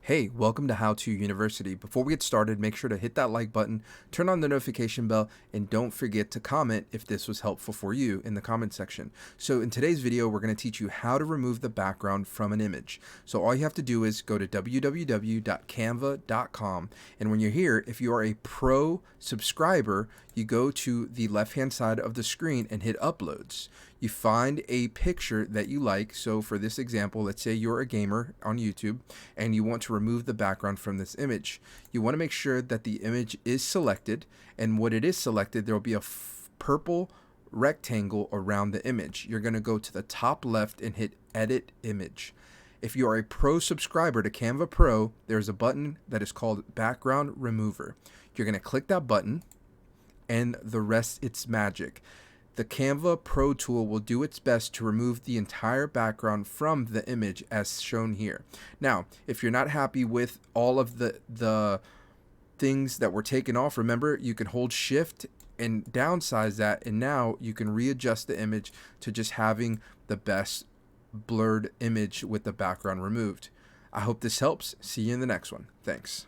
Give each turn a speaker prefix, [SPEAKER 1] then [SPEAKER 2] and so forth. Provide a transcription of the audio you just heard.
[SPEAKER 1] Hey, welcome to How To University. Before we get started, make sure to hit that like button, turn on the notification bell, and don't forget to comment if this was helpful for you in the comment section. So in today's video, we're going to teach you how to remove the background from an image. So all you have to do is go to www.canva.com, and when you're here, if you are a pro subscriber, you go to the left-hand side of the screen and hit uploads. You find a picture that you like. So for this example, let's say you're a gamer on YouTube and you want to remove the background from this image. You want to make sure that the image is selected, and when it is selected, there will be a purple rectangle around the image. You're going to go to the top left and hit Edit Image. If you are a pro subscriber to Canva Pro, there's a button that is called Background Remover. You're going to click that button, and the rest, it's magic. The Canva Pro tool will do its best to remove the entire background from the image as shown here. Now, if you're not happy with all of the things that were taken off, remember you can hold Shift and downsize that, and now you can readjust the image to just having the best blurred image with the background removed. I hope this helps. See you in the next one. Thanks.